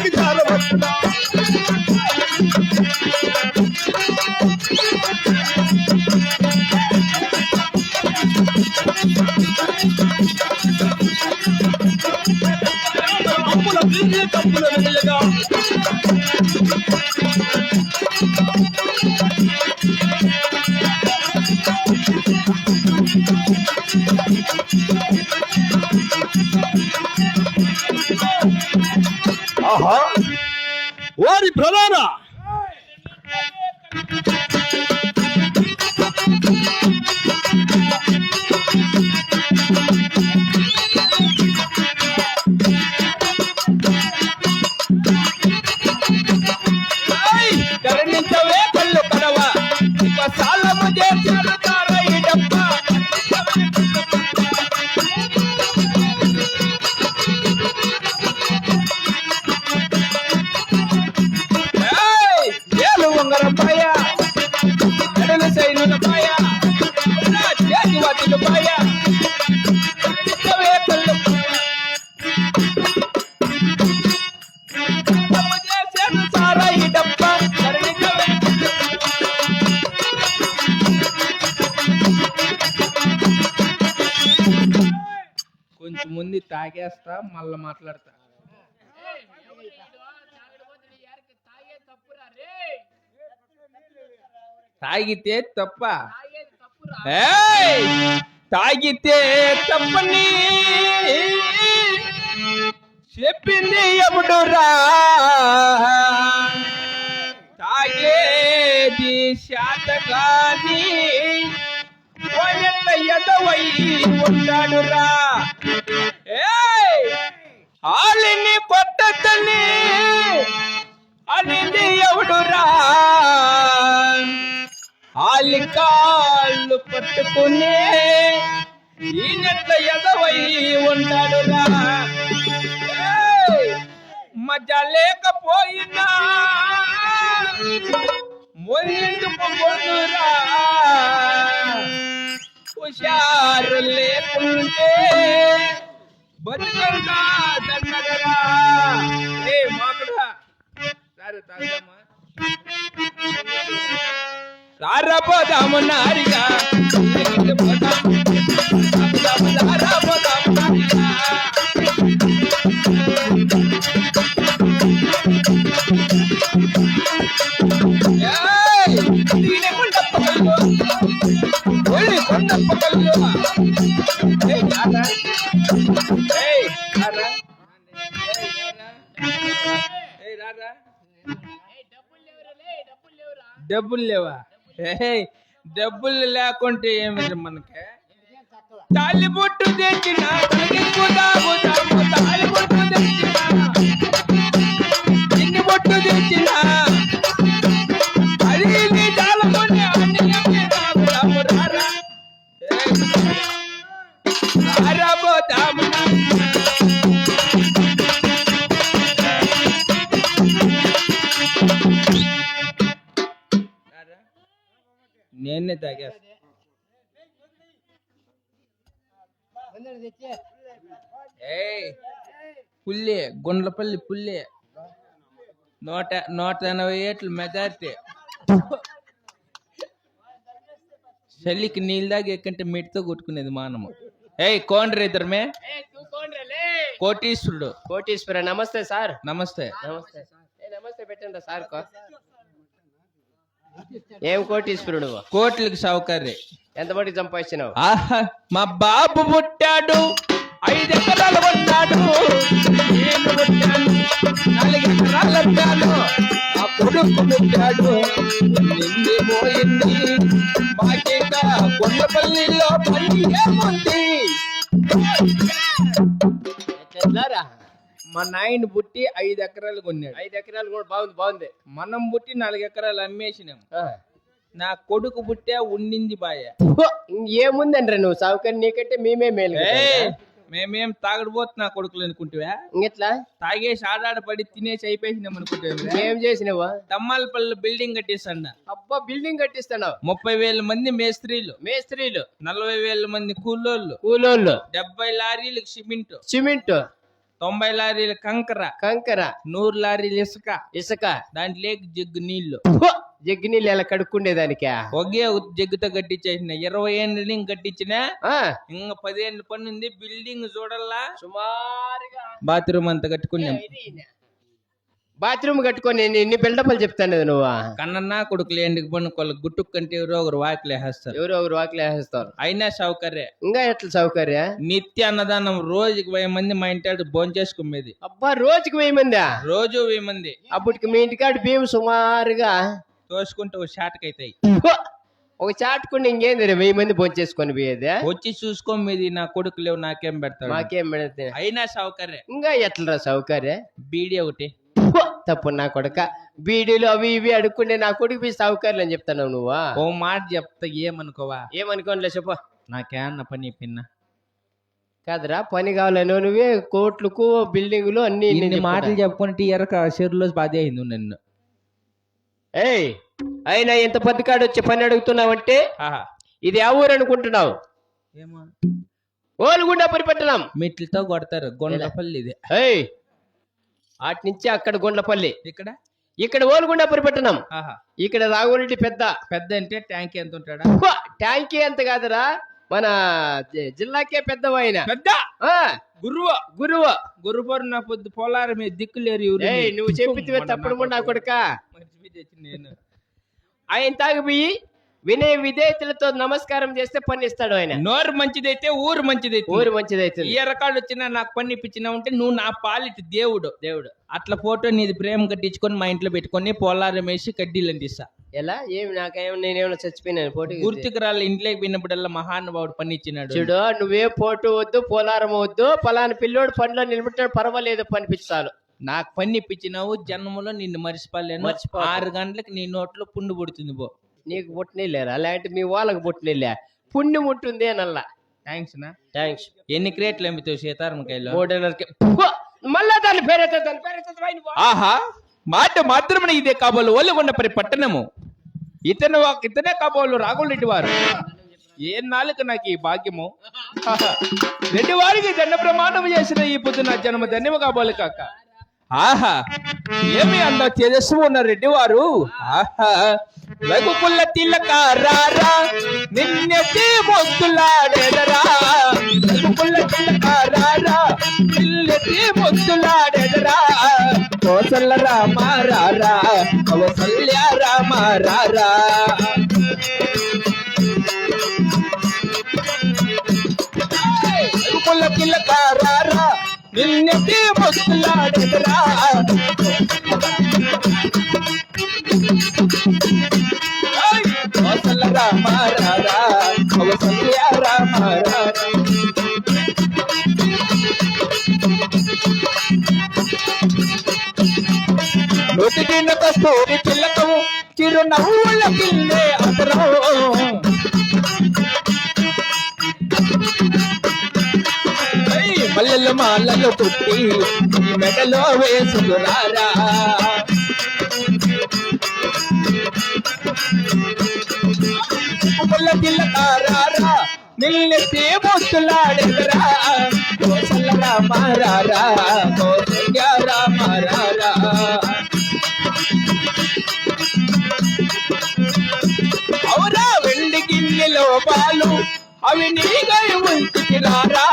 నీకు జారవచ్చునా తప్పుల వెళ్ళగా ఆహా వారి ప్రధాన కరణించవే కళ్ళు కడవ సాలము చేశాడు తారయ్య డబ్బ ఏలు ఉంగరం పాయ ఎడలు సైనుల పాయ చేతి వాటిలు పాయ కరణించవే కళ్ళు చేశాడు తారయ్య డబ్బ కరణించవే కొంచెం ముందు తాగేస్తా మళ్ళా మాట్లాడతా తాగితే తప్ప తాగితే తప్పని చెప్పింది ఎప్పుడురా తాగేది శాతగాని ఎదవై ఉంటాడురా ఆలిని కొట్టని అనింది ఎవడురా ఆలి కాళ్ళు పట్టుకునే ఈనెట్ల ఎదవై ఉంటాడురా మజా లేకపోయినా మొందుకు పొందురా హుషారు లేకుంటే బతుకంగా దన్నగరా ఏ మాకుడా సారు తాగుదామా సారపోదాము నారిగా పోదాము సారపోదాము నారిగా డబ్బులు లేవా డబ్బులు లేకుంటే ఏమి మనకి తాలిబొట్టు తెచ్చిన తాలిబొట్టు తెచ్చిన ఇన్ని బొట్టు తెచ్చిన అది నీ చాలకొని రాబోతాము నేనే తాగేస్తా పుల్లే గుండ్లపల్లి పుల్లే 180 ఏట్లు మెజారిటీ చలికి నీళ్ళు దాగి ఎక్కంటే మెట్టితో కొట్టుకునేది మానము కోండ్రే ఇద్దరమే కోటీశ్వరుడు కోటీశ్వర నమస్తే సార్ నమస్తే నమస్తే నమస్తే పెట్టండి సార్ ఏం కోటీశ్వరుడు కోట్లకి సౌకర్యం ఎంత మటుకు సంపాదించినావు ఆహా మా బాబు పుట్టాడు 5 ఎకరాలు కొన్నాడు నేను పుట్టాను 4 ఎకరాలు అట్టాను ఆ కొడుకు పుట్టాడు నిండి పోయింది మాకేక కొండపల్లిలో పని ఏముంది మా నాయన పుట్టి 5 ఎకరాలు కొన్నాడు 5 ఎకరాలు కూడా బాగుంది మనం పుట్టి 4 ఎకరాలు అమ్మేసినాం నా కొడుకు పుట్టే ఉండింది బాయ ఏముందండ్రా నువ్వు సౌకర్యం నీకంటే మేమే మేలు మేమేం తాగడిపోతు నా కొడుకులు అనుకుంటువా ఇంకెట్లా తాగేసి ఆడాడపడి తినేసి అయిపోయినాం అనుకుంటా ఏం చేసినావా తమ్మాలపల్లి బిల్డింగ్ కట్టిస్తాండ అబ్బా బిల్డింగ్ కట్టిస్తాను 30,000 మంది మేస్త్రీలు 40,000 మంది కూలోళ్ళు 70 లారీలకు సిమెంట్ 90 లారీల కంకర 100 లారీలు ఇసుక దాంట్లో జగ్గు నీళ్లు జగ్గి నీళ్ళు ఎలా కడుక్కుండేదానికా ఒకే జగ్గుతో కట్టించేసిన 20 ఏళ్ళు కట్టించిన ఆ, ఇంకా 10 ఏళ్ళ పని ఉంది. బిల్డింగ్ చూడల్లా సుమారుగా బాత్రూమ్ అంతా కట్టుకున్నాం. బాత్రూమ్ కట్టుకొని ఎన్ని బిల్డప్లు చెప్తాను నువ్వు. కన్నన్నా కొడుకులు ఎండికి పనుకోవాలి. గుట్టుకు కంటే ఎవరో ఒకరు వాకిలేస్తారు. ఎవరో ఒకరు వాకిలు వేసేస్తారు. అయినా సౌకర్యం. ఇంకా ఎట్లా సౌకర్యం? నిత్య అన్నదానం రోజుకి 1000 మంది మా ఇంటి భోంచేసుకునేది. అబ్బా, రోజుకి 1000 మందా? రోజు 1000 మంది. అప్పటికి మీ ఇంటికాడ బియ్యం సుమారుగా తోసుకుంటే ఒక షాట్కైతాయి. ఒక చాటుకుంటే ఇంకేంది 1000 మంది భోంచేసుకొని పోయేది. వచ్చి చూసుకోమేది నా కొడుకు లేవు నాకేం పెడతాడు. మాకేం పెడితే అయినా సౌకర్యం. ఇంకా ఎట్లరా సౌకర్యం? బీడీ ఒకటి తప్పు నా కొడుక. బీడీలు అవి ఇవి అడుక్కుంటే నా కొడుకు మీ సౌకర్యం అని చెప్తాను నువ్వా? ఓ మాట చెప్తా ఏమనుకోవా? ఏమనుకోనిలే చెప్పు. నాకేమన్నా పని పిన్న కాదురా, పని కావాలను నువ్వే కోట్లకు బిల్డింగులు అన్ని ఇన్ని మాటలు చెప్పుకుంటే ఎరక చెరువులో బాధ అయింది నన్ను. ఏయ్, అయినా ఎంత పద్దికాడు వచ్చి పని అడుగుతున్నావంటే ఇది ఆ ఊరు అనుకుంటున్నావు? ఏమో ఓలుగుండ పరిపెట్టడం మెట్లతో కొడతారు. గొండపల్లి ఇది. ఏయ్, అటు నుంచి అక్కడ గుండ్లపల్లి, ఇక్కడ ఓలుగుండ పరిపెట్టడం. ఇక్కడ రాఘురెడ్డి పెద్ద పెద్ద అంటే ట్యాంక్ ఎంత ఉంటాడా? ట్యాంకీ ఎంత కాదురా, మన జిల్లాకే పెద్ద ఆయన. పెద్ద గురువు నా పొద్దు పోలారం దిక్కులేరు. నువ్వు చెప్పితే తప్పుడు నా కొడుక. నేను ఆయన తాగిపోయి వినయ విధేయతలతో నమస్కారం చేస్తే పని ఇస్తాడు ఆయన. నోరు మంచిదైతే ఊరు మంచిదైతే. ఊరు మంచిదైతే ఏ రకాలు వచ్చినా నాకు పని ఇప్పించినా ఉంటే నువ్వు నా పాలిటి దేవుడు. అట్లా ఫోటో నీది ప్రేమ కట్టించుకొని మా ఇంట్లో పెట్టుకొని పోలారం వేసి కడ్డీలు అందిస్తా. ఎలా? ఏమి నాకేమో నేనేమన్నా చచ్చిపోయినాను పోటీ గుర్తుకు రాళ్ళు. ఇంట్లోకి పోయినప్పుడల్లా మహానుభావుడు పని ఇచ్చినాడు. చూడు, నువ్వే పోటు వద్దు, పోలారం వద్దు, పలానా పిల్లోడు పనిలో నిలబెట్టాడు పర్వాలేదు, పనిపించాలి. నాకు పని ఇప్పించినావు. జన్మలో నిన్ను మర్చిపోలేను. 6 గంటలకు నీ నోట్లో పుండు పుడుతుంది. పో, నీకు పుట్టినలేరు అలాంటి మీ వాళ్ళకి పుట్టినలే పుణ్యం ఉంటుంది అనల్లా. థ్యాంక్స్ నా. థ్యాంక్స్. ఎన్ని క్రేట్లు అమ్మితావు సీతారామకాయలు? 3.5. మళ్ళా దాని పేరు ఆహా, మాట మాత్రమే ఇదే కాబోలు ఓలుగొండ పరి పట్టణము. ఇతనే కాబోలు రాఘులరెడ్డి వారు. ఏ నాలుక నాకు ఈ భాగ్యము. రెడ్డి వారికి దండ ప్రమాణం చేసిన ఈ పొద్దున జన్మ ధన్యము కాబోలు కాక. ఆహా, ఏమి అంద తేజస్సు ఉన్న రెడ్డి వారు. ఆహా, లఘుకుల తిలకారారా నిన్నెత్తి మొత్తులాడెదరా. లఘుకుల తిలకారారా నిన్నెత్తి మొత్తులాడెదరా. కోసల రామారారా కౌసల్య రామారారా. లఘుకుల తిలకారారా నిన్నెత్తి మొత్తులాడెదరా. కోసల రామారారా కౌసల్య రామారారా. నొతికిన కస్తూరి పిల్లకము చిరునవ్వుల పిల్లే అతరం. మల్లెల మాలలు పుట్టి ఈ మెడలో వేసుకురారా. పుల్ల పిల్లకారారా నిన్నెత్తి ముద్దులాడెదరా. కోసల రామారారా కౌసల్య రామారారా. అవురా వెండి గిన్నెలో పాలు అవి నీగై ఉంచికి రారా.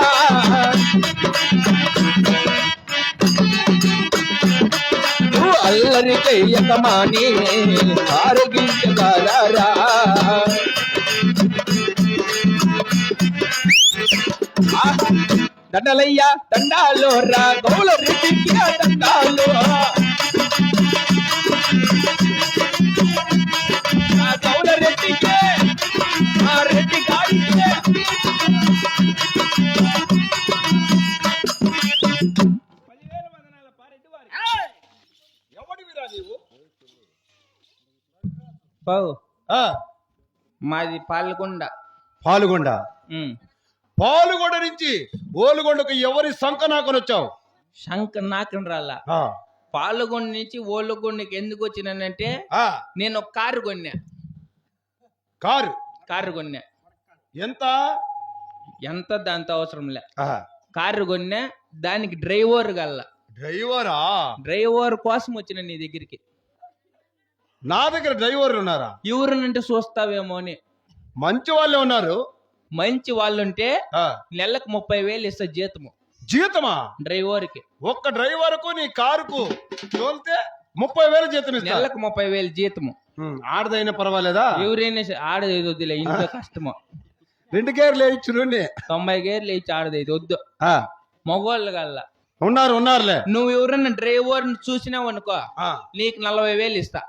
అల్లరి చెయ్యకమాని ఆరోగ్యకారా. దండలయ్యా దండాలో రా గౌలరెడ్డికి దండాలు. గౌలరెడ్డికే ఆ రెడ్డి గాడికే. బావు, మాది పాల్గొండ. పాలుగొండ నుంచి ఓలుగొండకు ఎవరి సంక నాకొని వచ్చావు? శంక నాకని రాలా. పాల్గొండ నుంచి ఓలుగొండకి ఎందుకు వచ్చినానంటే నేను ఒక కారు కొన్నా. కారు కొన్నా. ఎంత దాంతో అవసరం లే. కారు కొన్నా. దానికి డ్రైవర్ గల్లా. డ్రైవరా? డ్రైవర్ కోసం వచ్చిన నీ దగ్గరికి. నా దగ్గర డ్రైవర్ ఉన్నారా? ఎవరినంటే చూస్తావేమో అని. మంచి వాళ్ళే ఉన్నారు. మంచి వాళ్ళుంటే ఆ, నెలకు 30,000 ఇస్తా జీతము జీతమా? డ్రైవర్ కి. ఒక్క డ్రైవర్ కు నీ కారుకు తోలితే 30,000 జీతం ఇస్తా. నెలకు 30,000 జీతము. ఆడదైనా పర్వాలేదా? ఎవరైనా ఆడదేది వద్దులే, ఇంట్లో కష్టము. 2 గేర్లు వేయించు 90 గేర్లు ఇచ్చి ఆడదేది వద్దు. మగవాళ్ళు కల్లా ఉన్నారులే. నువ్వు ఎవరన్నా డ్రైవర్ చూసినావు అనుకో, ఆ, నీకు 40,000 ఇస్తా.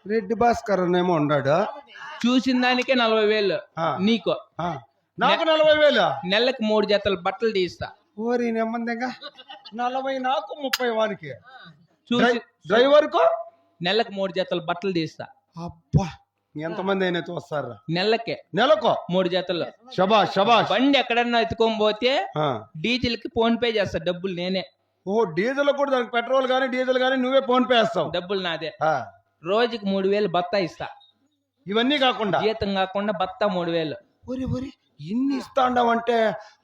రెడ్డి భాస్కర్ ఏమో ఉన్నాడు. చూసిన దానికే 40,000 ఆ. నీకు. ఆ, నాకు 40,000. నెలకు 3 జతలు బట్టలు తీస్తా. ఓరి నెమ్మందిగా 40 నాకు 30 వానికి. చూసి డ్రైవర్ కు నెలకు 3 జతలు బట్టలు తీస్తా. అబ్బా, ఎంతమంది అయినా చూస్తారు నెలకే నెలకు? 3 జతలు. శబాష్ శబాష్. బండి ఎక్కడన్నా ఎత్తుకొని పోతే ఆ. డీజిల్ కి ఫోన్ పే చేస్తా, డబ్బులు నేనే. ఓ, డీజిల్ కూడా దానికి పెట్రోల్ గానీ డీజిల్ గానీ నువ్వే ఫోన్ పే వేస్తావు? డబ్బులు నాదే. ఆ. రోజుకి 3,000 బత్తా ఇస్తా. ఇవన్నీ కాకుండా జీతం కాకుండా బత్తా 3,000. ఒరి ఇన్ని ఇస్తాండావంటే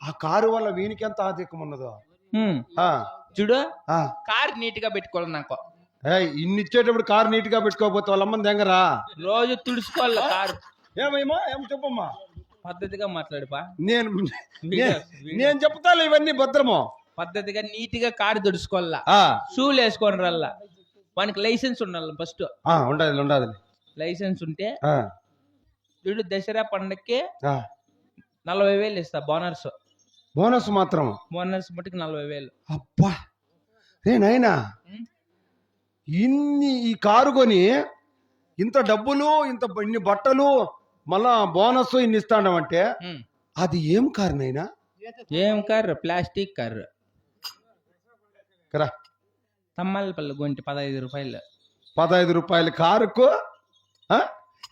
ఆ కారు వల్ల వీనికి ఎంత ఆధిక్యం ఉన్నదో. ఆ, చూడు, ఆ. కార్ నీట్ గా పెట్టుకోవాలి నాకు. ఏయ్, ఇన్ని ఇచ్చేటప్పుడు కారు నీట్ గా పెట్టుకోకపోతే వాళ్ళ అమ్మని దెంగరా? రోజు తుడుచుకోవాలి కారు. ఏం చెప్పమ్మా? పద్ధతిగా మాట్లాడుపా. నేను చెప్తాను ఇవన్నీ భద్రము. పద్ధతిగా నీట్ గా కారు తుడుచుకోవాలా. షూలు వేసుకొని రల్లా. వానికి లైసెన్స్ ఉండాలి ఫస్ట్. ఉండదు. లైసెన్స్ ఉంటే చూడు, దసరా పండక్కి 40,000 ఇస్తా బోనస్. బోనస్ మాత్రం? బోనస్ మటుకు 40,000. అబ్బా రే నాయనా, ఈ కారు కొని ఇంత డబ్బులు ఇన్ని బట్టలు మళ్ళా బోనస్ ఇన్ని ఇస్తాండమంటే అది ఏం కారు నైనా? ఏం కారు? Plastic car. కదా, తమ్మలపల్లి గుంటి 15 రూపాయలు. 15 రూపాయల కారుకు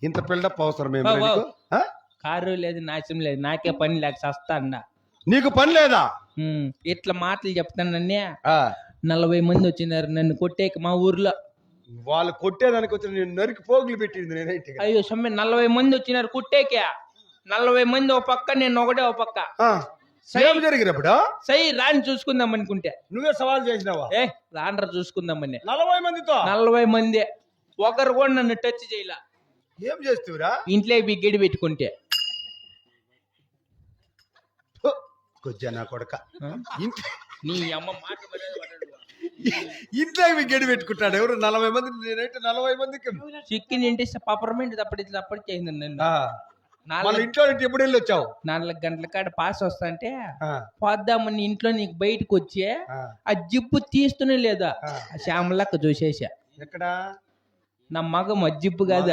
ఇంత బిల్డప్ అవసరం? కారు లేదు, నాశనం లేదు, నాకే పని లేక సస్తా అన్నా. నీకు పని లేదా? ఇట్లా మాటలు చెప్తానన్నే 40 మంది వచ్చినారు నన్ను కొట్టేకి మా ఊర్లో. వాళ్ళు కొట్టేదానికి వచ్చి నేను నరికి పోగులు పెట్టింది నేనైతే. అయ్యో సమ్మె, 40 మంది వచ్చినారు కొట్టేకే. 40 మంది ఓ పక్క, నేను ఒకటే ఓ పక్క. జరిగినప్పుడు సై రాని చూసుకుందాం అనుకుంటే నువ్వే సవాల్ చేసినావా? రాండ్ర చూసుకుందామని 40 మందితో. 40 మంది ఒకరు కూడా నన్ను టచ్ చేయలా. ఏం చేస్తురా? ఇంట్లో బిగ్గడి పెట్టుకుంటే కొజ్జా కొడక. నీ అమ్మ మాట ఇంట్లో గడి పెట్టుకుంటాడు ఎవరు? 40 మంది. నేనైతే 40 మందికి చికెన్ ఇంటి పపర్మెంట్ తప్పటి చేయింది నన్ను. ఇంట్లో ఎప్పుడు వెళ్ళి వచ్చావు? 4 గంటల కాడ పాస్ వస్తా అంటే పోద్దామని ఇంట్లో నీకు బయటకు వచ్చి ఆ జిప్పు తీస్తూనే లేదా ఆ శ్యామలక్క చూసేసా. ఎక్కడ? నా మగం జిప్పు కాదు,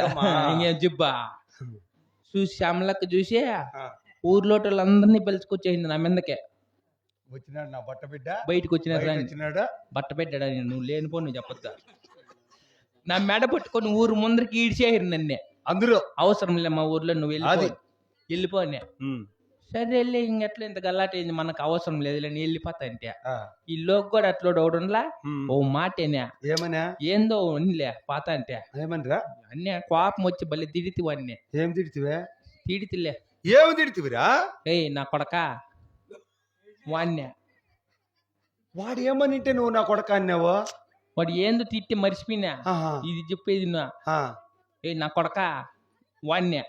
ఇంకేం జిబ్బా చూసి శ్యామలక్క చూసి ఊర్లో వాళ్ళందరినీ పిలుచుకొచ్చేసింది నా మీదకే. వచ్చినాడు నా బట్ట బిడ్డ బయటకు వచ్చినాడు. బట్ట పెట్టాడా? నువ్వు లేనిపో నువ్వు చెప్పొద్దా. నా మెడ పట్టుకొని ఊరు ముందరికి ఈడ్చేయరు నన్నే. అందరూ అవసరం లే మా ఊర్లో, నువ్వు వెళ్ళిపోనే. సరే వెళ్ళి ఇంకెట్లా ఇంత గల్లాటైంది, మనకు అవసరం లేదు నేను వెళ్ళిపోతా అంటే ఈ లోకి కూడా అట్లా ఒకడులా ఓ మాటేనా ఏమన్నా ఏందో ఉన్నిలే పాత అంటే ఏమనరా అన్నీ కోపం వచ్చి బలి తిడితివన్నీ. ఏం తిడితివే? తిడితిలే. ఏమి తిడితివిరా? ఏయ్ నా కొడక వాణ్ణే. వాడు ఏమనింటే నువ్వు నా కొడక అన్నావు? వాడు ఏందో తిట్టి మర్చిపోయినా. ఇది చెప్పేది నా. ఏ నా కొడక వాణ్ణే.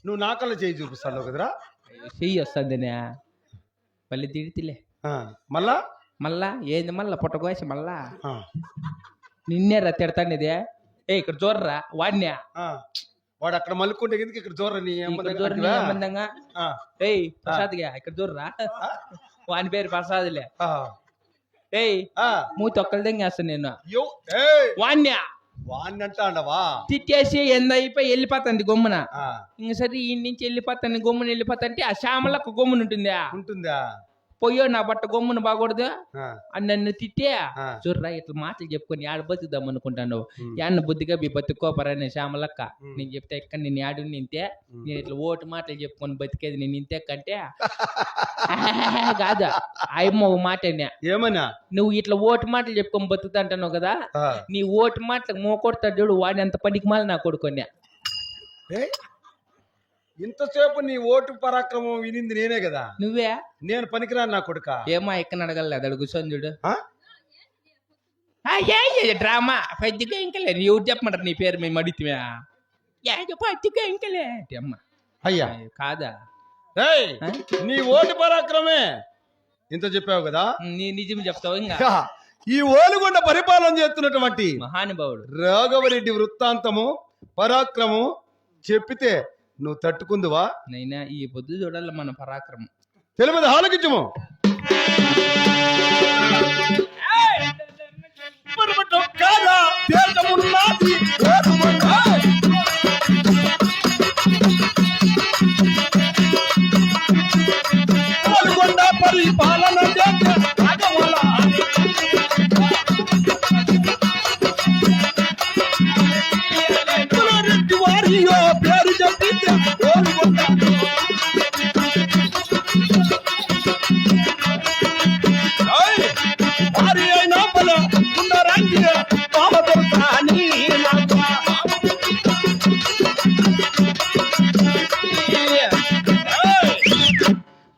నువ్వు నాకల్లా చేయి చూపిస్తాను కదరా? చెయ్యి వస్తుందనే మళ్ళీ తిడితిలే. మళ్ళా ఏంది మళ్ళా పుట్టకోసి మళ్ళా నిన్నే రా తిడతాను ఇదే. ఇక్కడ చూడరా వాడినా. వాడు అక్కడ మలుకుంటే ఎందుకు ఇక్కడ చూడరా? ఏయ్ ప్రసాద్గా ఇక్కడ చూడరా, వాని పేరు ప్రసాద్లే. ఏయ్ మూతి ఒక్కరి దగ్గేస్తాను నేను వాణ్ణా. వాణ్ణంటావా? తిట్టేసి ఎంత అయిపోయి వెళ్ళిపోతాంది గమ్మున. ఇంక సరే ఈ నుంచి వెళ్ళిపోతాను గమ్మున వెళ్ళిపోతాంటే ఆ శ్యామలకు గమ్మున ఉంటుందా పోయో నా బట్ట గమ్మున బాగూడదు అని నన్ను తిట్టే చూర్రా ఇట్లా మాటలు చెప్పుకొని ఆడ బతుకుదాం అనుకుంటాను. యాన్న బుద్ధిగా మీ బతుక్కోపరని శ్యామలక్క నేను చెప్తే ఎక్కడ నేను ఆడు నింతే నేను ఇట్లా ఓటు మాటలు చెప్పుకొని బతికేది నేను ఇంతే కంటే కాదా అయ్యమ్మ ఒక మాట ఏమన్నా నువ్వు ఇట్లా ఓటు మాటలు చెప్పుకొని బతుకుతా అంటావు కదా, నీ ఓటు మాటలకు మోకొడతాడు చూడు వాడిని అంత పనికి మాలి నా కొడుకున్నా. ఇంతసేపు నీ ఓటు పరాక్రమం వినింది నేనే కదా. నువ్వే నేను పనికిరాను నా కొడుక. ఏమో ఎక్కడ అడగలేదు అడుగు కూర్చొని చూడు. డ్రామా పెద్దగా ఇంకలే ఎవరు చెప్పమంటారు నీ పేరు మేము అడిగితే పచ్చిగా ఇంకలే అమ్మ అయ్యా కాదా నీ ఓటు పరాక్రమే ఇంత చెప్పావు కదా. నీ నిజం చెప్తావు. ఇంకా ఈ ఓలుగొండ పరిపాలన చేస్తున్నటువంటి మహానుభావుడు రాఘవరెడ్డి వృత్తాంతము పరాక్రమము చెప్పితే నువ్వు తట్టుకుందువా? నైనా ఈ పొద్దు చూడాలి మన పరాక్రమం. తెలియదు ఆలోకించము. పరిపాలన పేరు చెప్పింది భారీ అయినా బల ఉండరాంగి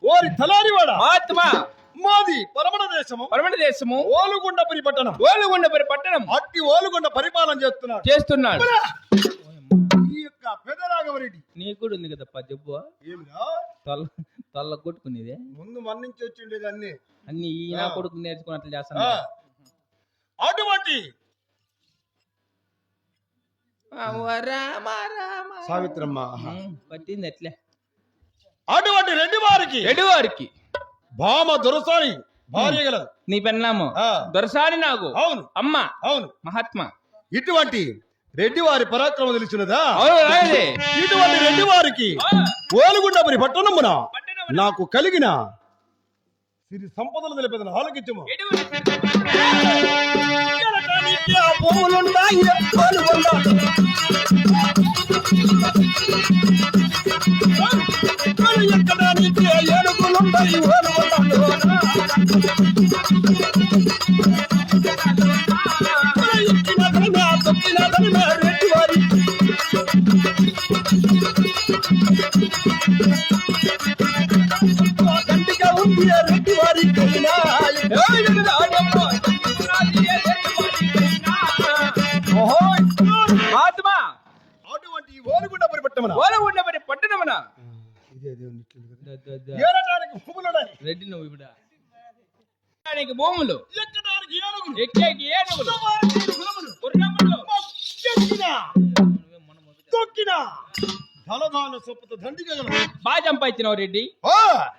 ఓరి తలారివాడ ఆత్మ మాది పరమణ దేశము ఓలుగొండపురి పట్టణం అట్టి ఓలుగొండ పరిపాలన చేస్తున్నాడు. ఈ యొక్క పెదరాఘవరెడ్డి నీకు కూడా ఉంది కదా జబ్బు ఏమిరా తొల్ల కొట్టుకునేది ముందు మన నుంచి వచ్చిండేది అన్ని ఈయన కొడుకు నేర్చుకున్నట్లు చేస్తాను. అటువంటి సావిత్రమ్మ పట్టింది ఎట్లే. అటువంటి రెడ్డి వారికి భామ దొరసాని భార్య గలదు. నీ పెన్నాము దొరసాని నాకు అవును అమ్మ అవును మహాత్మ. ఇటువంటి రెడ్డి వారి పరాక్రమం తెలిసినదా? ఇటువంటి అవును. రెడ్డి వారికి ఓలుగుండపురి పట్టణమున నాకు కలిగిన సిరి సంపదలు తెలిపేదని ఆలోకించము. అటువంటి ఓలుగుండపురి పట్టణమున రెడ్డి నువ్వు ఇప్పుడు భూములు ఎక్కేకి ఏనుగులు బాగా సంపాదించినావు రెడ్డి.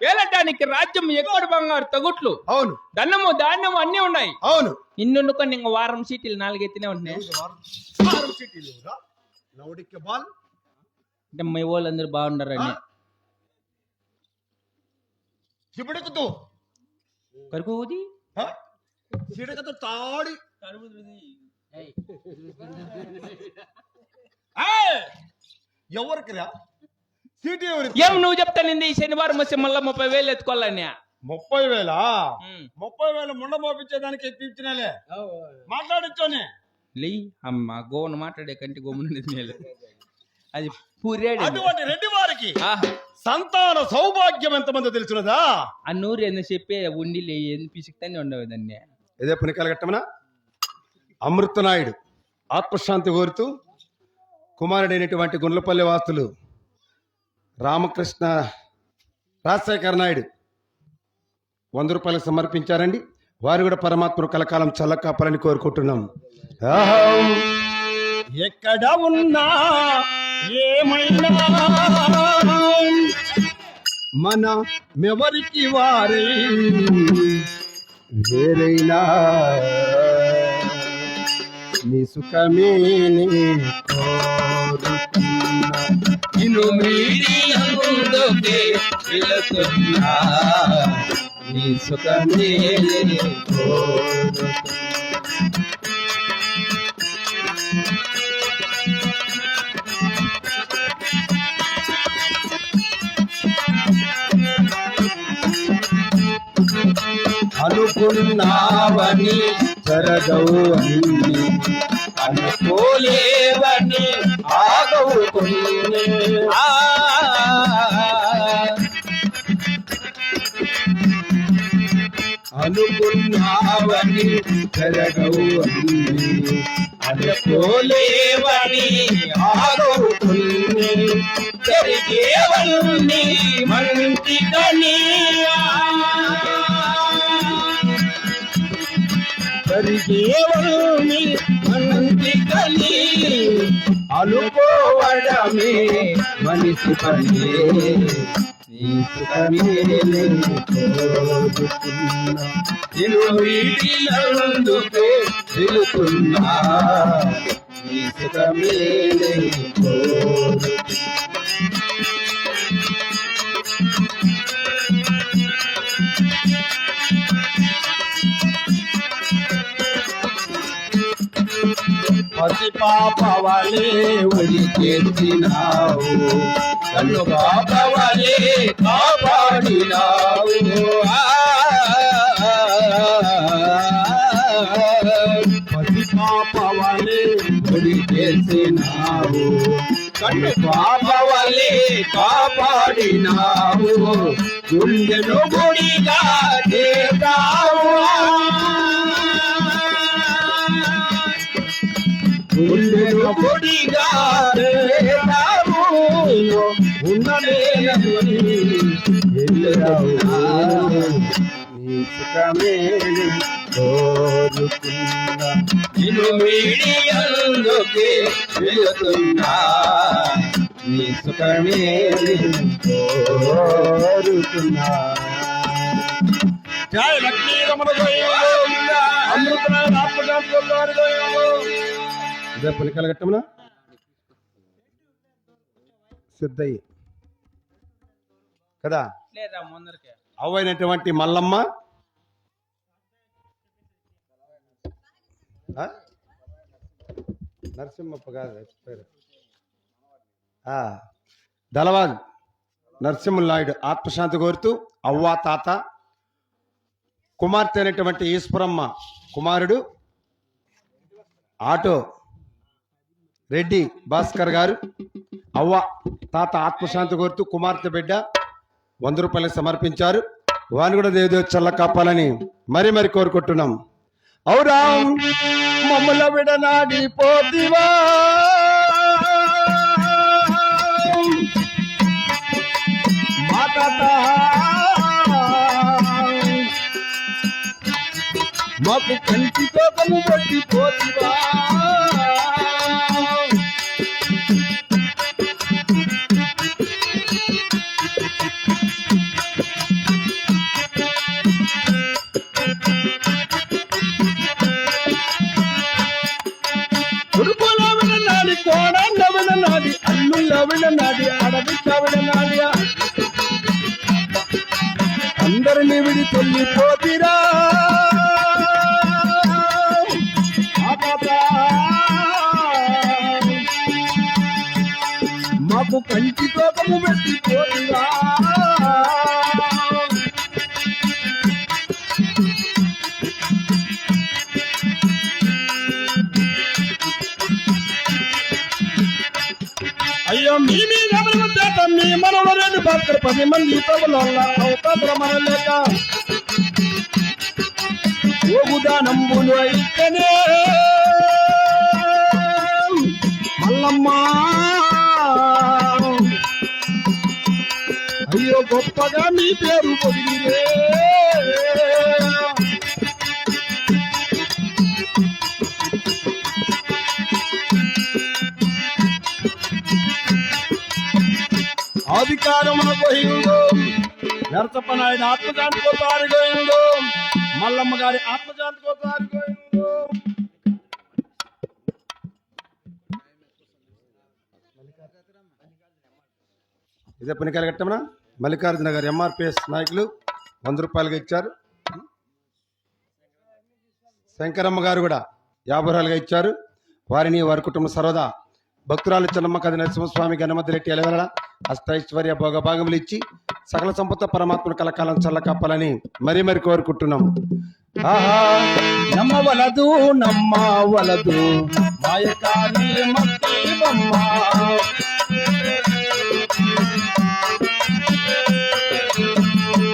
వేలటానికి రాజ్యం ఎక్కడ బంగారు తగుట్లు అవును ధనము ధాన్యము అన్ని ఉన్నాయి. అవును నిన్నుకొని ఇంక వారం సీట్లు 4 ఎత్తినే ఉంటున్నాయి. అంటే మీ వాళ్ళందరూ బాగుండారని కరుకుది తాడి ఎవరికి సీటు ఏం నువ్వు చెప్తానింది ఈ శనివారం వస్తే మళ్ళా 30,000 ఎత్తుకోవాలని. 30,000 ముండ మోపించేదానికి ఎత్తిచ్చినాలే మాట్లాడొచ్చానే లే అమ్మ గోను మాట్లాడే కంటే గోముండేది మేలు. అది పూరేడు. అటువంటి రెడ్డి వారికి సంతాన సౌభాగ్యం ఎంతమంది తెలుసున్నదా? ఆ నూరు ఎందుకు చెప్పే ఉండి ఎందుకు పిసుకుతానే ఉండవు దాన్ని. ఇదే పని కలగట్టమనా అమృతనాయుడు ఆత్మశాంతి కోరుతూ కుమారుడైనటువంటి గుండ్లపల్లి వాస్తులు రామకృష్ణ రాజశేఖర నాయుడు 100 రూపాయలు సమర్పించారండి. వారు కూడా పరమాత్మను కలకాలం చల్లకాపాలని కోరుకుంటున్నాం. ఎక్కడ ఉన్నా ఏమైనా మన మెవరికి వారే వేరైనా నీ సుఖమే నిన్ను మీరి అందుకే వెళుతున్నా నీ సుఖమే అనుకున్నావని జరగవు అన్ని అనుకోలేవని ఆగవు కొన్ని అనుకున్నావని జరగవు అనుకోలేవని ఆరోకుల్ని జరిగేవన్నీ మంచిదని జరిగేవన్నీ మంచిదని అనుకోవడమే మనిషి పని నేను వీటిలందుకే వెళుతున్నా నీ సుఖమే పసి పాప వలే ఒడి చేసినావు కన్ను పాప వలే కాపాడినావు పసి పాప వలే ఒడి చేసినావు కన్ను పాప వలే కాపాడినావు గుండెను గుడిగా చేసావు గుడిగా సుఖమే కోరుకున్నా నిన్ను వీడియందుకే వెళుతున్నా నీ సుఖమే కోరుకున్నా జయ లక్ష్మీ రమణ ఇదే పులికల ఘట్టమున సిద్ధయ్య కదా అవ్వైనటువంటి మల్లమ్మ నరసింహప్ప కాదు పేరు దళవాద్ నరసింహుల నాయుడు ఆత్మశాంతి కోరుతూ అవ్వ తాత కుమార్తె అయినటువంటి ఈశ్వరమ్మ కుమారుడు ఆటో రెడ్డి భాస్కర్ గారు అవ్వ తాత ఆత్మశాంతి కోరుతూ కుమార్తె బిడ్డ 100 రూపాయలు సమర్పించారు. వారిని కూడా దేవదేవ చల్ల కాపాలని మరి కోరుకుంటున్నాం. అవురా మమ్మల విడనాడి పోతివా మా తాత మాకు కంటి కోపము పట్టి పోతివా కోడన్నవిడనాడి అల్లుళ్ళవిడనాడి అడవిచ్చవిడనాడి అందరిని విడి తొల్లిపోతిరా మాకు కంటి కోపము పెట్టిపోతిరా అయ్యో మీ చేత మీ మనలో 2 పాత్ర 10 మంది ప్రభుల అవకాశం మనలేక ఓగుదానంబులు అయితేనే మల్లమ్మ అయ్యో గొప్పగా మీ పేరు పొదిగిరే అధికారమున పోయిండు నరసప్పనాయుడు ఆత్మశాంతితో పారిపోయిండు మల్లమ్మ గారి ఆత్మశాంతితో పారిపోయిండు. ఇదే పని కలగట్టమనా మల్లికార్జున గారు ఎంఆర్పిఎస్ నాయకులు 100 రూపాయలుగా ఇచ్చారు. శంకరమ్మ గారు కూడా 50 రూపాయలుగా ఇచ్చారు. వారిని వారి కుటుంబ సర్వదా భక్తురాలు చెన్నమ్మ కది నరసింహస్వామి గణమతి రెడ్డి ఎలవెల అష్టైశ్వర్య భోగభాగములు ఇచ్చి సకల సంపద పరమాత్మను కలకాలం చల్లకప్పాలని మరి కోరుకుంటున్నాం. ఆహా నమ్మవలదు నమ్మవలదు మాయకారి మట్టి బొమ్మ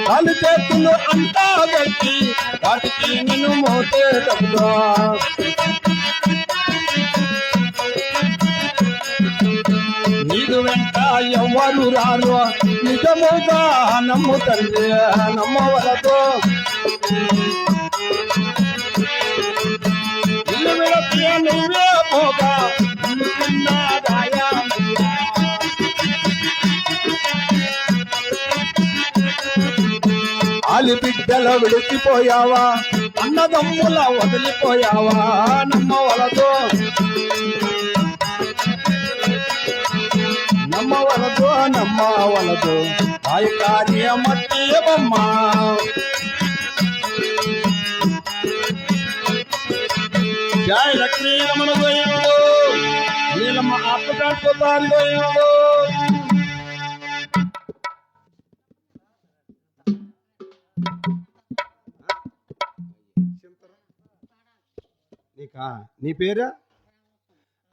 కాలు చేతులు అంతా గట్టి వాటికి నిన్ను మోసేటప్పుడు నీదు వెంట ఎవరు రారు నిజముగా నమ్ము తండ్రి నమ్మవలతో ఇల్లు విడతి నువ్వే పోగా ఆలి బిడ్డల విడిచిపోయావా అన్నదమ్ముల వదిలిపోయావా నమ్మవలతో నమ్మవలతో నమ్మవలతో ఆయ కార్యమట్టి బొమ్మ జయ లక్ష్మీ రమణ గోయిండు నీలమ్మ ఆత్మకాంతోతారి గోయిండు నీ పేరు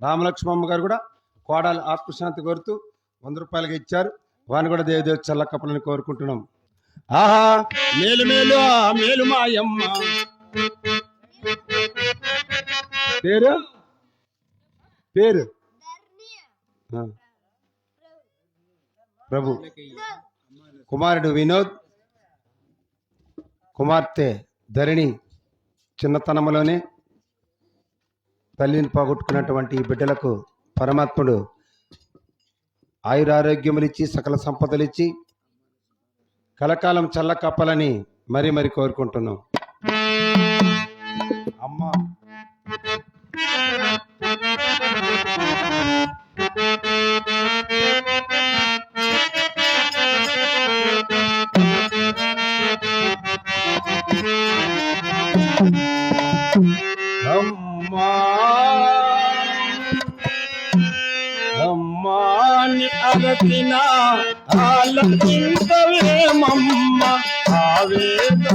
రామలక్ష్మమ్మ గారు కూడా కోడాలి ఆత్మశాంతి కోరుతూ 100 రూపాయలుగా ఇచ్చారు. వారిని కూడా దేవదేవ చల్లకప్పలని కోరుకుంటున్నాం. ఆహా మేలు మేలు మేలు మాయమ్మ పేరు పేరు ప్రభు కుమారుడు వినోద్, కుమార్తె ధరణి చిన్నతనంలోనే తల్లిని పోగొట్టుకున్నటువంటి ఈ బిడ్డలకు పరమాత్ముడు ఆయురారోగ్యములిచ్చి సకల సంపదలిచ్చి కలకాలం చల్ల కప్పాలని మరి మరి కోరుకుంటున్నాం. అమ్మా అమ్మా అమ్మాని అగతిన ఆలకించవేమమ్మ ఆవేద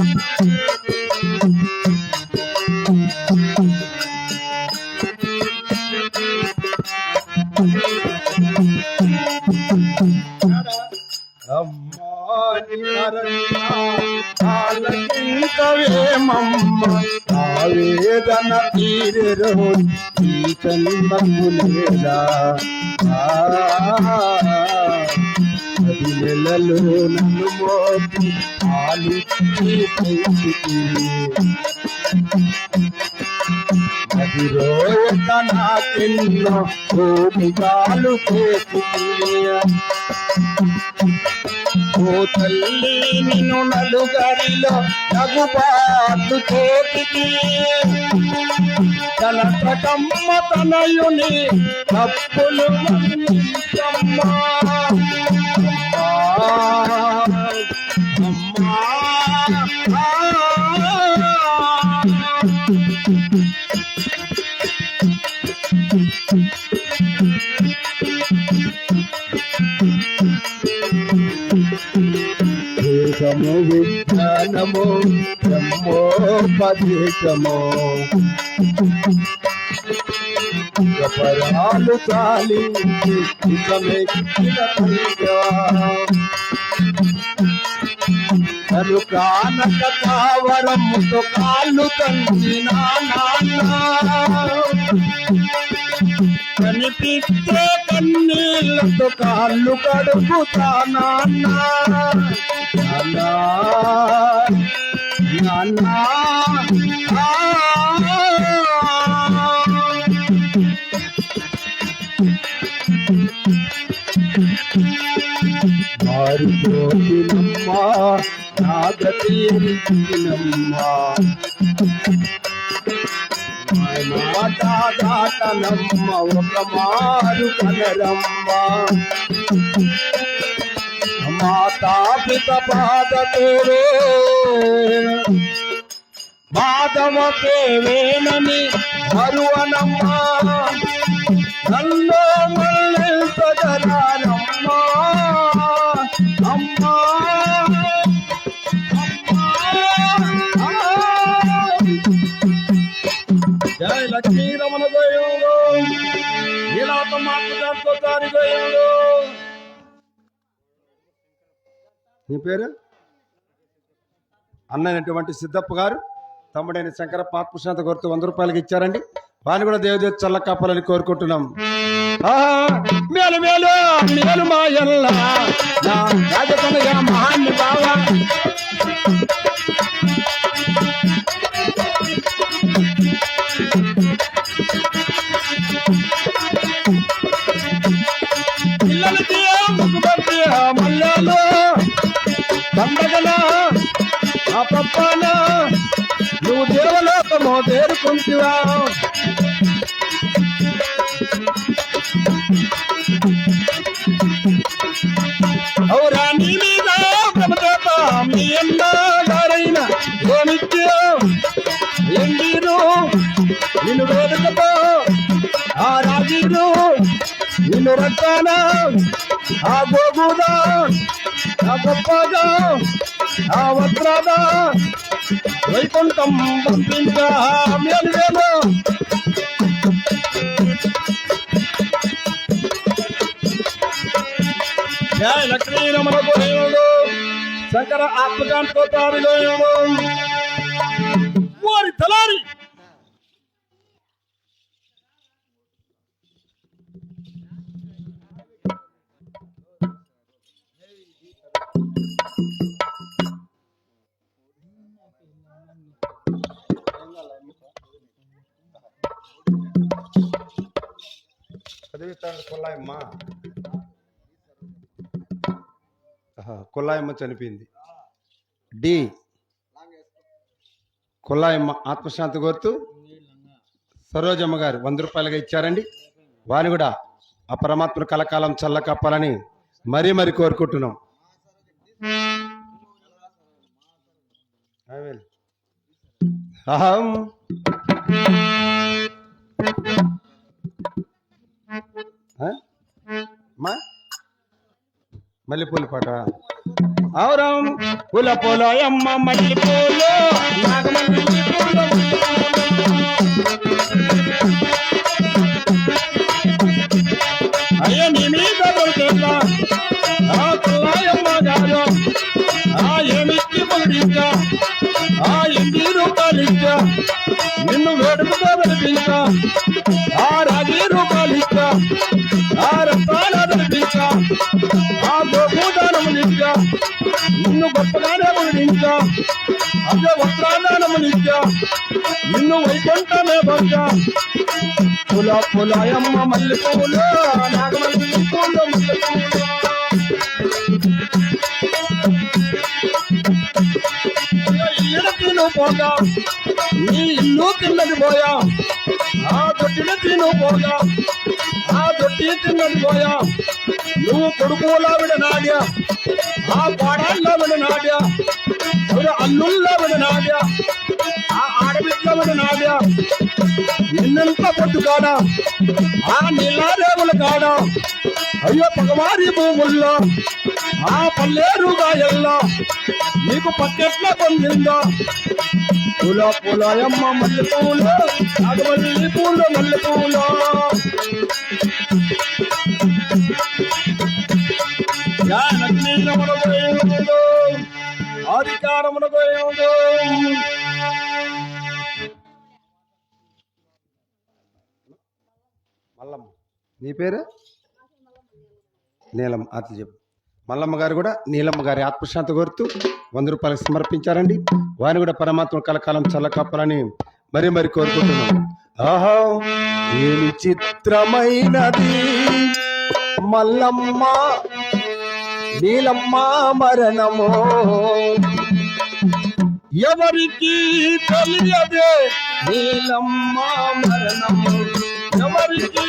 అమ్మాని అగతిన ఆలకించవేమమ్మ ఆవేదన తీరెరో ఈ జన్మములేలా 10 నెలలు నన్ను మోపి ఆలిచ్చి పెంచితి 10 రోజుల నాకెన్నో కోపికాలు చేసితి ఓ తల్లి నిన్ను నలుగరిలో నగుబాటు తోటికి తన ప్రకమ్మ తనయుని తప్పులు మన్నించమ్మా అమ్మా దేశము విజ్ఞానము బ్రహ్మోపదేశము పరాలు చాలించి తను కానక కావరముతో కాళ్ళు తండ్రి నాన్న కనిపిస్తే కన్నీళ్ళతో కాళ్ళు కడుగుతా నాన్న నాన్న మారిపోయినమ్మా నాగతీరినమ్మా మాట దాటనమ్మ ఒక మారు కనరమ్మా మాతా పిత పాదతోరే మాధవకేవేనని మరువనమ్మా నన్ను మళ్ళెంతగరానమ్మా అమ్మా జయ లక్ష్మీ రమణ గోయంలో నీలాత మాట్లాడుతూ దారి గోయంలో. నీ పేరు అన్నైనటువంటి సిద్ధప్ప గారు తమ్ముడైన శంకర పాత్పుశాంత కోరుతూ 100 రూపాయలకి ఇచ్చారండి. వారిని కూడా దేవదేవ చల్ల కాపాలని కోరుకుంటున్నాం. మేలు మేలు మేలు మాయల్ల నా రాజకనగా మహాన్ని బావా పిల్లలకి ముగ్గుబట్టి మల్లాలు పండగల ఆ పప్పాన నువ్వు దేవలోకమో తేరుకుంటువా. అవురా నీ మీద ప్రమదేత మీ అన్న గారైన గోనిత్య ఎండీరు నిన్ను వేడుకతో ఆ రాజీలు నిన్ను రక్తాన ఆ గోగుదా ఆ గొప్పగా ఆ వస్త్రాద వైకుంఠం పంపించా మేలు మేలు. జయ లక్ష్మీ రమణ గోవిందు శంకర ఆత్మకాంతో గోవిందు వారి తలారి చదివిస్తాడు కొల్లాయమ్మ. కొల్లాయమ్మ చనిపోయింది. డి కొల్లాయమ్మ ఆత్మశాంతి కోరుతూ సరోజమ్మ గారు 100 రూపాయలుగా ఇచ్చారండి. వారిని కూడా ఆ పరమాత్మ కలకాలం చల్ల కప్పాలని మరీ మరి కోరుకుంటున్నాం. అహం మల్లెపూల పాట అవురం పూల పూలయమ్మ మల్లెపూలు అయ్య నీ మీద దొరికేలా ఆ పుల్లయమ్మ గారు ఆ ఏమిచ్చి పొగిడించా ఆ 8 రూపాయలు ఇచ్చా నిన్ను వేడుకతో వెలిపించా ఆ రాజీ రూపాయలు ఇచ్చా ఆ రత్నాల వెలిపించా ఆ గోపూదానమునిచ్చా నిన్ను గొప్పగానే పొగిడించా అదే వస్త్రాదానమునిచ్చా నిన్ను వైకుంఠమే పంచా పుల పులయమ్మ మల్లె పువ్వులు నాగమల్లి పూలు మల్లె పువ్వులు ఇల్లు తిను పోగా నీ ఇల్లు తిన్నది పోయా ఆ దొడ్డిని తిను పోగా ఆ దొడ్డి తిన్నది పోయా నువ్వు కొడుకులా విడనాడ్యా ఆ పాడాల్లో విడనాడ్యా అల్లుల్లో విడనాడ్యా ఆ ఆడబిడ్డలో విడనాడ్యా నిన్నంత పొట్టు కాడా ఆ నీలారేవుల కాడా అయ్యో పగవారి భూముల్లో ఆ పల్లేరుగా ఎల్లా నీకు పక్కెట్ల పొందిందా పూల పూలయమ్మ మల్లె పూలు నాగమల్లి పూలు మల్లె పూలు లక్ష్మీరమణ గోవిందు ఆదికారమణ గోవిందు. మల్లమ్మ నీ పేరు నీలమ్మ అట్లా చెప్పు. మల్లమ్మ గారు కూడా నీలమ్మ గారి ఆత్మశాంతి కోరుతూ 100 రూపాయలకు సమర్పించారండి. వారిని కూడా పరమాత్మ కలకాలం చల్లకప్పాలని మరి మరి కోరుకుంటున్నాం. ఆహా ఏమి చిత్రమైనది మల్లమ్మ నీలమ్మ మరణము ఎవరికి తెలియదే నీలమ్మ మరణము ఎవరికి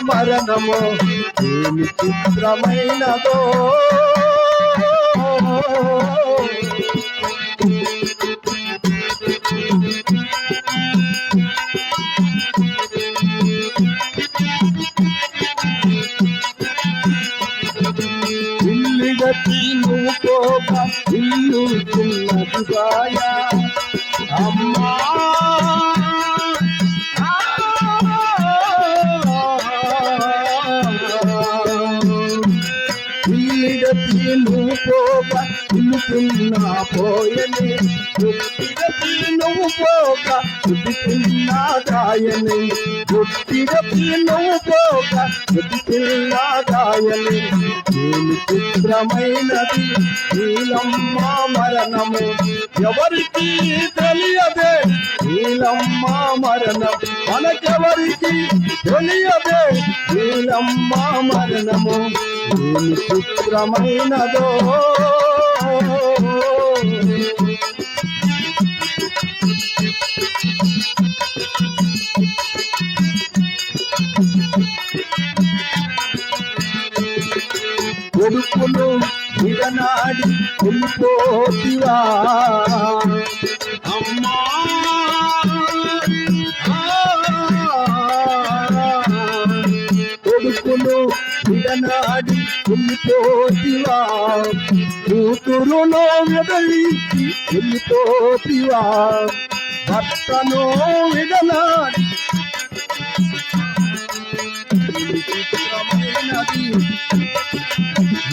మరణము ఏమి చిత్రమైనదో ఇల్లుగతి నువ్వు పోగా ఇల్లు చిన్నదిగాయా అమ్మా ఇల్లుగతి నువ్వు పోగా ఇల్లు చిన్నదిగాయా పోయని గుట్టిగతి నువ్వు పోక గుడ్డి తిన్నాగాయని గుట్టిగతి నువ్వు పోక గుడ్డి తిన్నాగాయని నేను చిత్రమైనది నీలమ్మ మరణము ఎవరికి తెలియదే నీలమ్మ మరణం మనకెవరికి తెలియదే నీలమ్మ మరణము నేను చిత్రమైనదో కొడుకును విడనాడి వెళ్ళిపోతివా అమ్మా కొడుకును విడనాడి వెళ్ళిపోతివా కూతురులో విడలిచి వెళ్ళిపోతివా భర్తను విడనాడి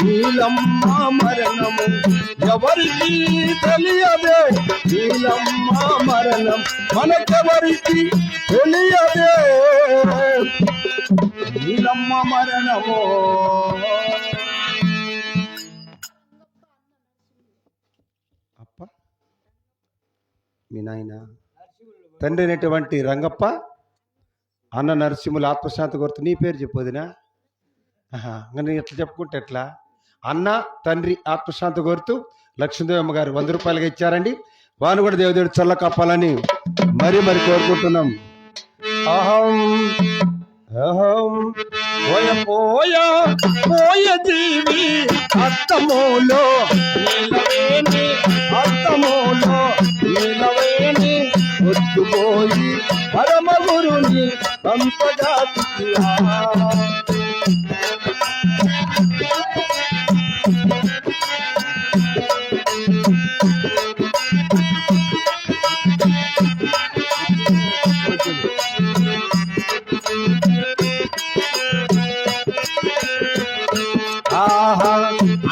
నీలమ్మ మరణము ఎవరికి తెలియదే నీలమ్మ మరణం మనకెవరికి తెలియదే నీలమ్మ మరణము అప్ప మీ నాయన తండ్రి అయినటువంటి రంగప్ప అన్న నరసింహుల ఆత్మశాంతి కొరకు నీ పేరు చెప్పొదినా నేను ఎట్లా చెప్పుకుంటే ఎట్లా అన్న తండ్రి ఆత్మశాంతి కోరుతూ లక్ష్మీదేవి అమ్మగారు 100 రూపాయలుగా ఇచ్చారండి. వారు కూడా దేవదేవుడు చల్ల కాపాలని మరీ మరి కోరుకుంటున్నాం. అహం అహం పోయ పోయ పోయ జీవి అత్తమూలో నీలవేణి అత్తమూలో నీలవేణి వచ్చుపోయి పరమ గురుని సంపజాతియా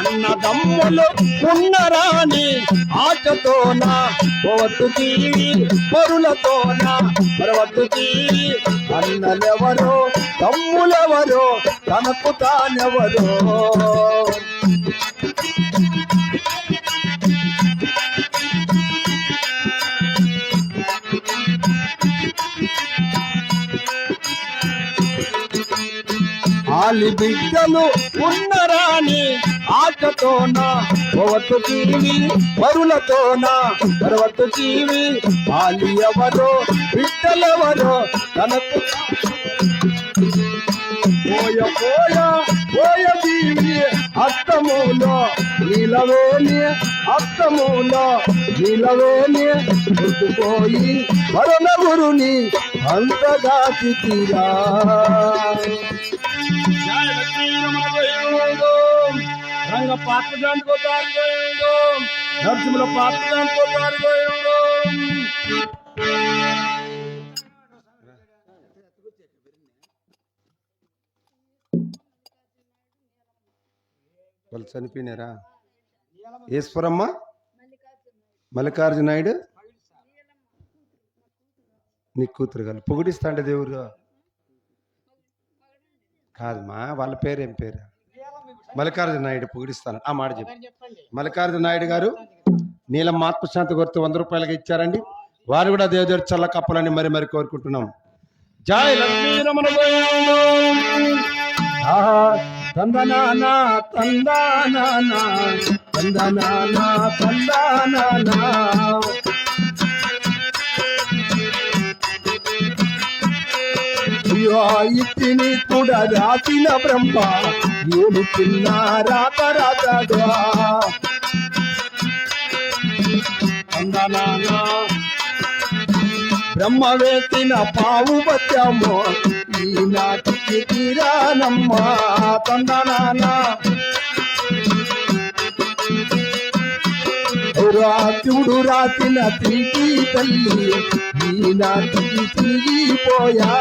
అన్నదమ్ములు ఉన్నరాని ఆటతోన పోవద్దు తీరి పరులతోన పరవద్దు తీరి అన్నలెవరో తమ్ములెవరో తనకు తానెవరో ఆలి బిడ్డలు ఉన్నరాని ఆటతోన పోవద్దు తీవి పరులతోన పరవద్దు తీవి ఆలి ఎవరో బిడ్డలెవరో తనకు పోయ పోయ పోయ తీవి అత్తమూలో నీలవేణి అత్తమూలో నీలవేణి గుర్తుపోయి పరమ గురుని అంతగా తీరా రంగ పాత్ర నరసింహుల పాత్ర వాళ్ళు చనిపోయినారా? ఈశ్వరమ్మ మల్లికార్జున నాయుడు నీ కూతురు గారు పొగిడిస్తా అంటే దేవుడు కాదమ్మా, వాళ్ళ పేరు ఏం పేరు? మల్లికార్జున నాయుడు పొగిడిస్తాను ఆ మాట చెప్పు. మల్లికార్జున నాయుడు గారు నీలం ఆత్మశాంతి కొరకు 100 రూపాయలుగా ఇచ్చారండి. వారు కూడా దేవదేవుడు చల్ల కప్పాలని మరి మరి కోరుకుంటున్నాం. జై లక్ష్మీ రమణ తందనానా తందానా తందనానా తందానా ఇతిని కూడా రాసిన బ్రహ్మ ఏమి చిన్న రాత రాతగా తందనానా బ్రహ్మ వేసిన పావు బత్యామో ఈనాటికి తీరానమ్మ తందనానా శివుడు రాసిన తిరిగి తల్లి ఈనాటికి తిరిగిపోయా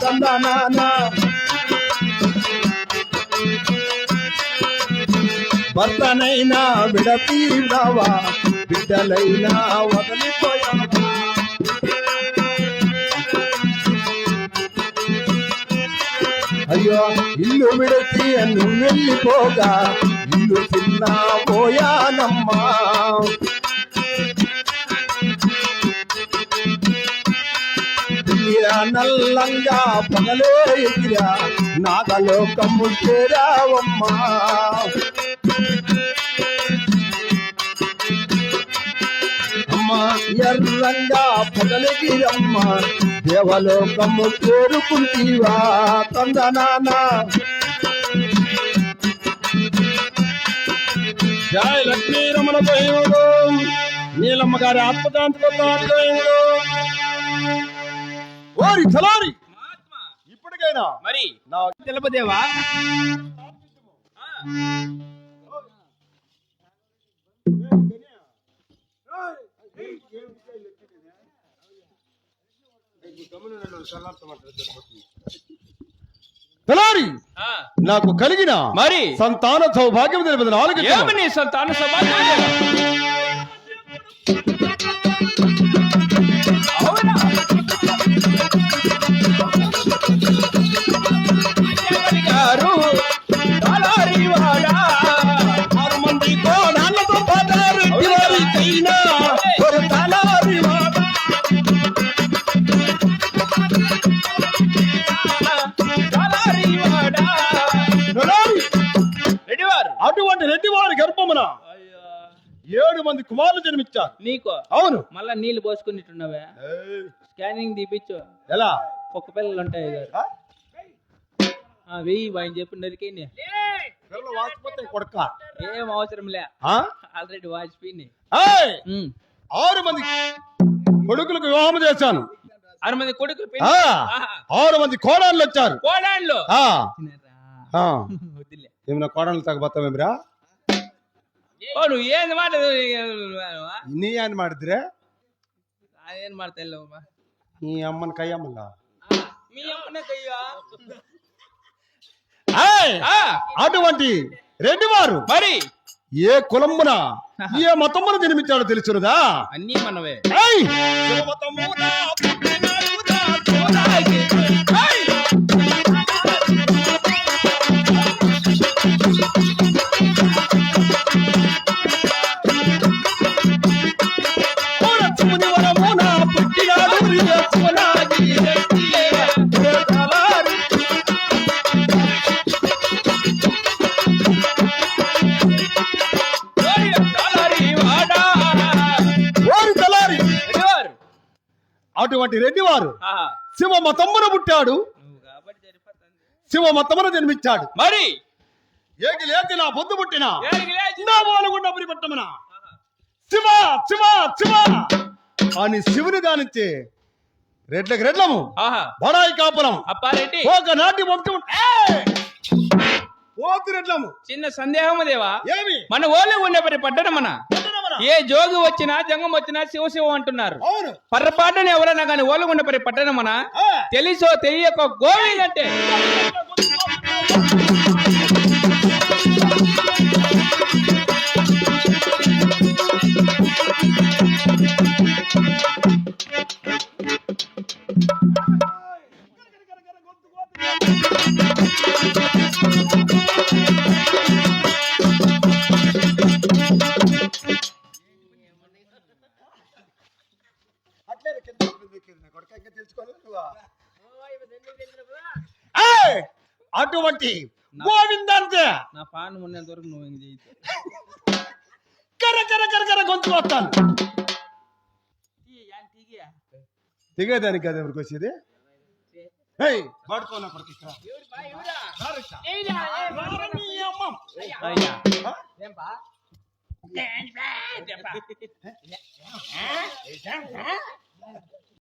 తందనానా భర్తనైనా విడతీరావా బిడ్డలైనా వదిలిపోయావా అయ్యో ఇల్లు విడిచి నువ్వు వెళ్ళిపోగా ఇల్లు చిన్న పోయానమ్మా నల్లంగా పగలే ఎగిరా నాగలోకము చేరావమ్మా అమ్మా ఎర్రంగా పగలెగిరమ్మా దేవలోకము చేరుకుంటీవా తందనానా జయ లక్ష్మీ రమణ దేవుడు నీలమ్మ గారి ఆత్మశాంతి ఓరి చలారి ఇప్పటికైనా మరి నా తెలుపదేవా తలారి నాకు కలిగిన మరి సంతాన సౌభాగ్యం తెలిపదు నాలుగు ఏమని సంతాన సౌభాగ్యం గారు ఆరు మంది కోడాళ్ళతో పదారు ఎవరికైనా ఒక తలారి అటువంటి రెడ్డివారి గర్భమున 7 మంది కుమారులు జన్మించారు నీకు అవును మళ్ళా నీళ్లు పోసుకున్నట్టున్నావే స్కానింగ్ తీపిచ్చు ఎలా కుక్క పిల్లలు ఉంటాయి గారు వెయ్యి ఆయన చెప్పి నరికే కొడక ఏం అవసరం లే ఆల్రెడీ వాచిపోయి 6 మంది కొడుకులకు వివాహం చేశాను 6 మంది కొడుకులు 6 మంది కోడాళ్ళు వచ్చారు కోడాళ్ళు వద్దులే ఏమన్నా కోడలు తగ్గబోతావేమిరా నువ్వు ఏంది మాట ನೀ ಏನ್ ಮಾಡಿದ್ರೆ అదేం మాట తెల్లవమ్మా నీ అమ్మని కయ్యమ్మಲ್ಲ మీ అమ్మనే కయ్యా అటువంటి రెడ్డివారు మరి ఏ కులమున ఏ మతమున జన్మించాడో తెలుసునుదా అన్నీ మనవే అటువంటి రెడ్డివారు శివ మతమున పుట్టాడు శివ మతమున జన్మించాడు మరి ఏకి లేచి నా పొద్దు పుట్టిన నా బాలుగుండ పరిపట్టమున శివ శివ శివ అని శివుని దానించి రెడ్లకి రెడ్లము బడాయి కాపురం అప్పారెడ్డి ఒక నాటి వంశం పోతు రెడ్లము చిన్న సందేహము దేవా ఏమి మన ఓళ్ళు ఉండే పరి పట్టణమన ఏ జోగి వచ్చినా జంగం వచ్చినా శివ శివ అంటున్నారు అవును పర్రపాటుని ఎవరైనా కానీ ఓళ్ళు ఉండే పరి పట్టణమన తెలుసో తెలియక గోవిందంటే అటువంటి గోవిందంతే నా పాను ఉన్నంత వరకు నువ్వు ఏం చేయి కర్ర కర్ర కర్ర కర్ర గొంతు వస్తాను దిగేదానికి కదా ఎవరికి వచ్చేది అయ్యా